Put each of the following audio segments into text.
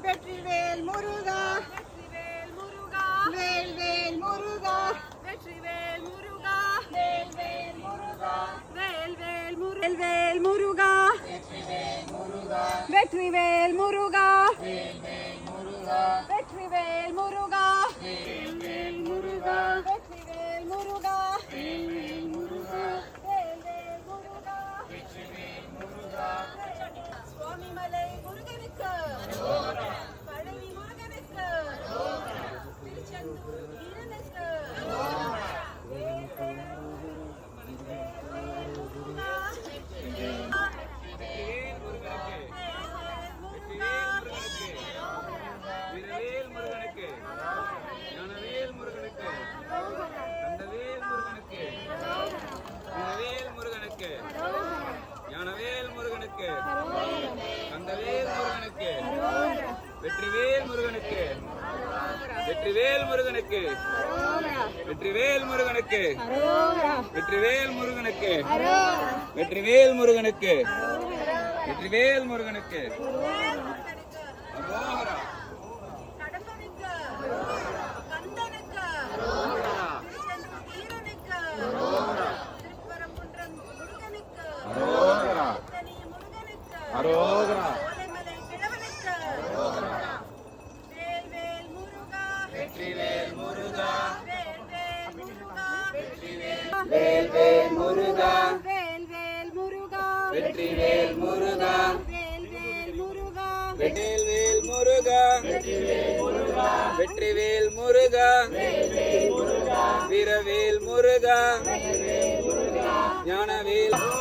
வெற்றிவேல் முருகா, வேல்வேல் முருகா, வெற்றிவேல் முருகா, வேல்வேல் முருகா, வேல்வேல் முருகா, வெற்றிவேல் முருகா, வெற்றிவேல் முருகா, வேல்வேல் முருகா, வெற்றிவேல் முருகா, வேல்வேல் முருகா, வேல்வேல் முருகா, வெற்றிவேல் முருகா, சுவாமிமலை முருகனுக்கு பழனி முருகனுக்கு திருச்செந்தூர் வீரனுக்கு வெற்றிவேல் முருகனுக்கு, வெற்றிவேல் முருகனுக்கு, வெற்றிவேல் முருகனுக்கு, வெற்றிவேல் முருகனுக்கு, வெற்றிவேல் முருகனுக்கு, வெற்றிவேல் முருகனுக்கு, அரோகரா. அரோகரா. வெற்றிவேல் முருகா, வேல்வேல் முருகா, வேல்வேல் முருகா, வெற்றிவேல் முருகா, வேல்வேல் முருகா, வெற்றிவேல் முருகா, வெற்றிவேல் முருகா, வீரவேல் முருகா, ஞானவேல் முருகா,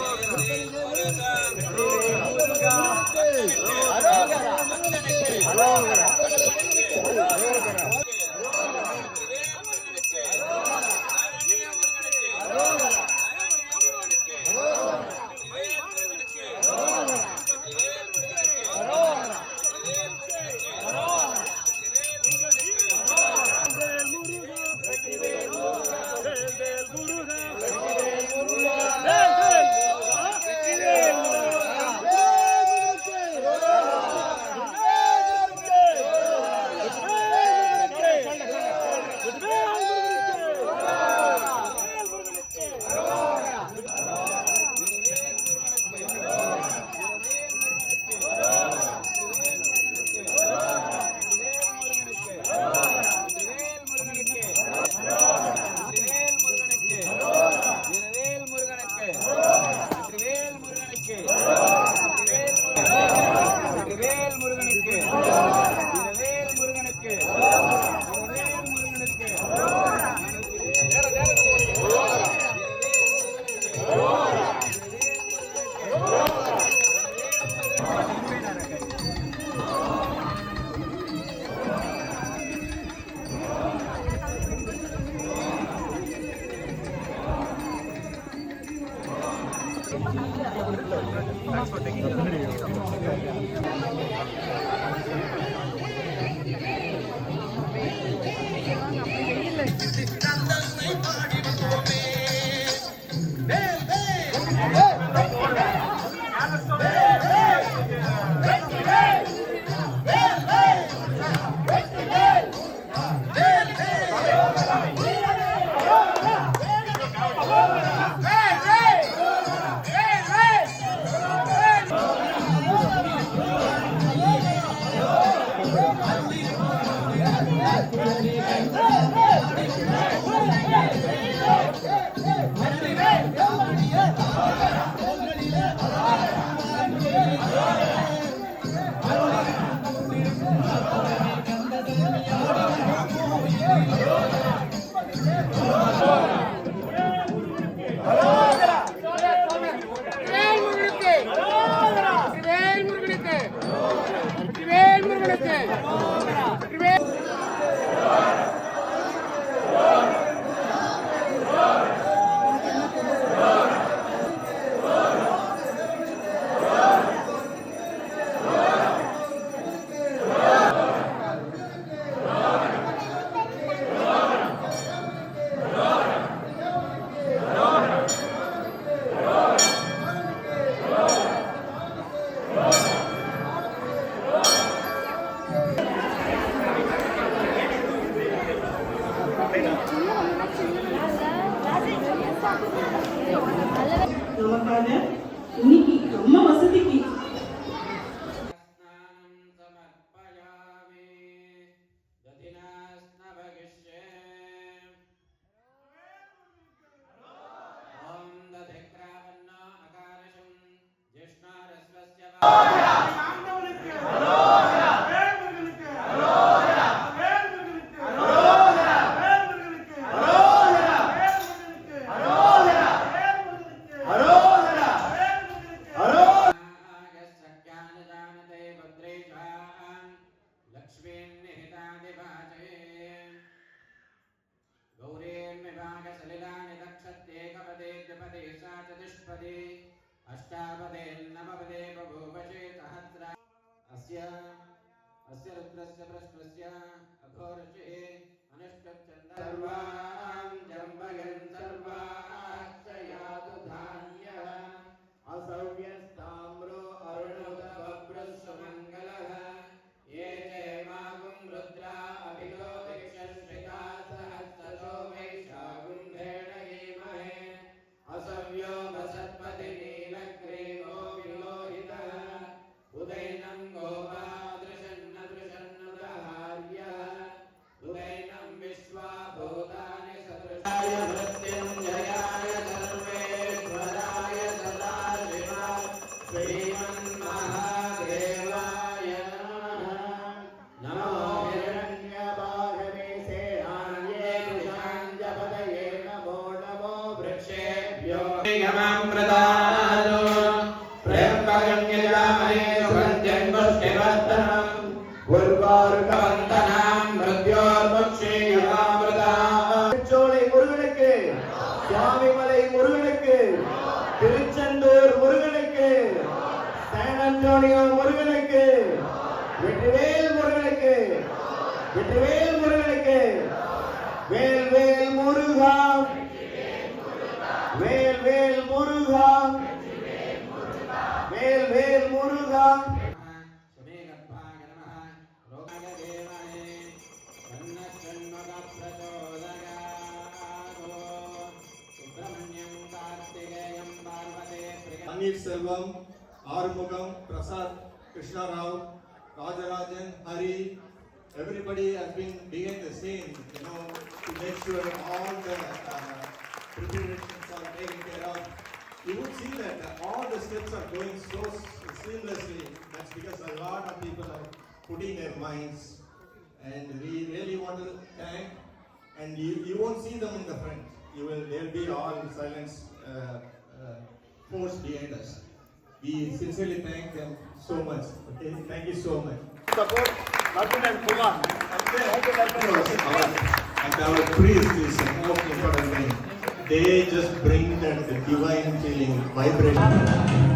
Oh, கொடுத்துருக்காங்க. இன்னைக்கு நம்ம வசதிக்கு अष्टापदे नवपदे बभूवशे सहस्रा अस्य रुद्रस्य प्रश्नस्य अघोरशे अनुष्ठच्छन्द सर्वां जम्बयन् सर्वाश्चयातु धान्यः असव्यस्ताम्रो अरुणोदवप्रस्वमङ्गलः ये चैमागुं रुद्रा अभिलो दिक्षश्रिता सहस्रतो वैशागुम्भेण गीमहे असव्यो वसत्पति नीलग्रीवो विलोहितः उदैनं गोपादृशन्नदृशन्नुदहार्यः उदैनं विश्वाभूतानि सदृशाय मृत्युञ्जयाय सर्वेश्वराय सदाशिवाय श्रीमन्महादेवाय नमः नमो हिरण्यबाहवे आन्ये कृशाञ्जपदये नमो नमो वृक्षेभ्यो यमां प्रदातो प्रेमगण्यजामहे सुगन्ध्यङ्गुष्टिवर्धनम् उर्वारुकवन्दनां मृत्योर्मुक्षीयमामृताः चोळै मुरुगனுக்கு சுவாமிமலை முருகனுக்கு திருச்செந்தூர் முருகனுக்கு சான் அன்டோனியோ முருகனுக்கு வெற்றிவேல் முருகனுக்கு வெற்றிவேல் முருகனுக்கு வேல் வேல் முருகா வேல் வேல் முருகா வேல் வேல் முருகா சுமேகத்வாய நமः ரோகாய தேவாய வன்னச்சண்மக பிரச்சோதயாதோ Subramaniam கார்த்திகேயம் பார்வதே Pannirselvam, Arumugam, Prasad, Krishna Rao, Rajarajan, Hari, everybody has been behind the scene, to make sure all the preparations are taken care of. You would see that all the steps are going so seamlessly. That's because a lot of people are putting their minds, and we really want to thank. And you won't see them in the front. They'll be all silence force behind us. We sincerely thank them so much. Okay, thank you so much. Support Martin and Kumar. And our priest is the most important thing. They just bring that divine feeling, vibration.